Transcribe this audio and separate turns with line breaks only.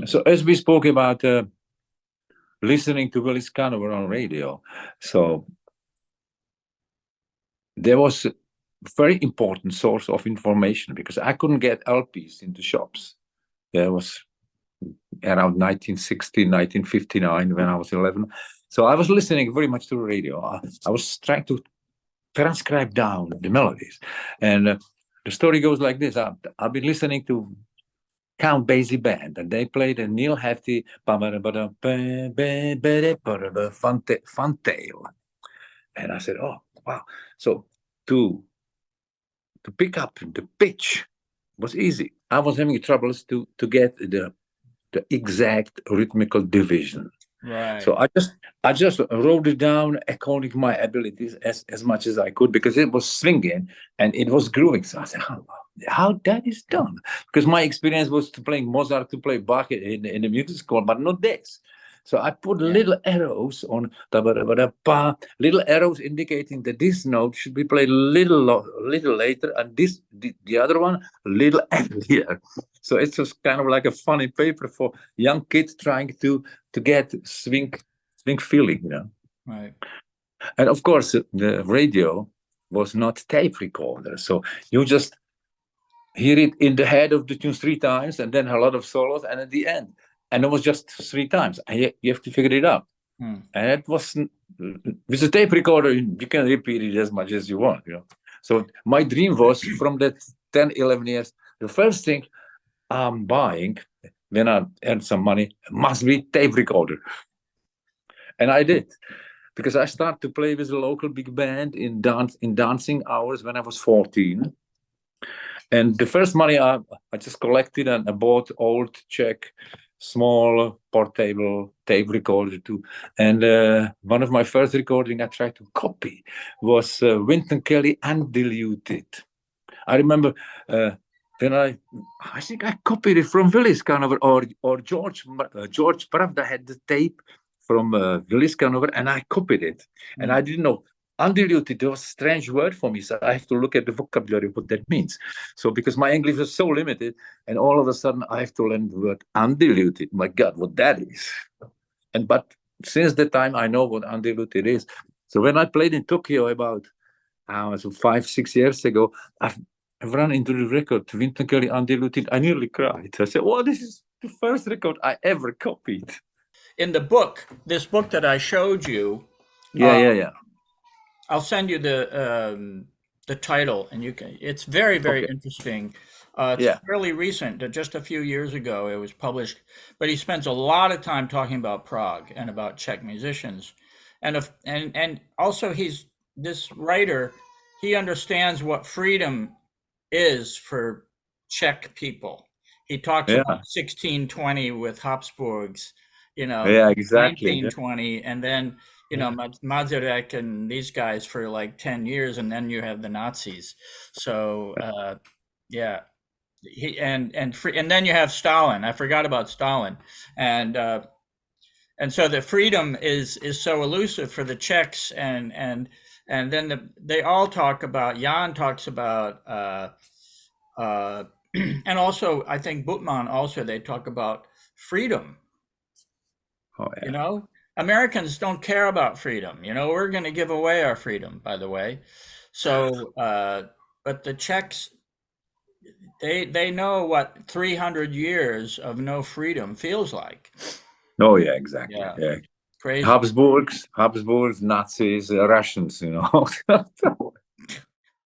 So as we spoke about listening to Willis Conover on radio, so there was a very important source of information because I couldn't get LPs into shops. There was around 1960, 1959 when I was 11. So I was listening very much to the radio. I was trying to transcribe down the melodies. And the story goes like this. I've been listening to Count Basie Band, and they played a Neil Hefti Fun Tale. And I said, oh, wow. So to pick up the pitch was easy. I was having troubles to get the exact rhythmical division.
Right.
So I just wrote it down according to my abilities as much as I could, because it was swinging and it was grooving. So I said, how that is done? Because my experience was to play Mozart, to play Bach in the music school, but not this. So I put little arrows on, little arrows indicating that this note should be played little later, and this the other one a little earlier. So it's just kind of like a funny paper for young kids trying to get swing feeling,
Right.
And of course, the radio was not tape recorder, so you just hear it in the head of the tune 3 times, and then a lot of solos, and at the end. And it was just 3 times. And you have to figure it out. And it was, with a tape recorder, you can repeat it as much as you want, So my dream was, from that 10, 11 years, the first thing I'm buying when I earn some money must be tape recorder. And I did, because I started to play with a local big band in dancing hours when I was 14. And the first money I just collected, and I bought old Czech small portable tape recorder too. And one of my first recording I tried to copy was Wynton Kelly Undiluted. I remember when I think I copied it from Willis Conover, or George Pravda had the tape from Willis Conover, and I copied it. And I didn't know. Undiluted was a strange word for me, so I have to look at the vocabulary, what that means. So because my English was so limited, and all of a sudden I have to learn the word undiluted. My God, what that is. But since that time, I know what undiluted is. So when I played in Tokyo about 5-6 years ago, I've run into the record, Wynton Kelly Undiluted. I nearly cried. I said, well, this is the first record I ever copied.
In the book, this book that I showed you.
Yeah.
I'll send you the title, and you can. It's very, very interesting. It's fairly recent. Just a few years ago, it was published. But he spends a lot of time talking about Prague and about Czech musicians, and also this writer. He understands what freedom is for Czech people. He talks about 1620 with Habsburgs,
exactly.
1920, and then. Mazurek and these guys for like 10 years, and then you have the Nazis. So, and then you have Stalin. I forgot about Stalin, and so the freedom is so elusive for the Czechs, and then they all talk about. Jan talks about, and also I think Butman also, they talk about freedom. Americans don't care about freedom. We're going to give away our freedom, by the way. So, but the Czechs, they know what 300 years of no freedom feels like.
Oh yeah, exactly. Yeah.
Crazy.
Habsburgs, Nazis, Russians,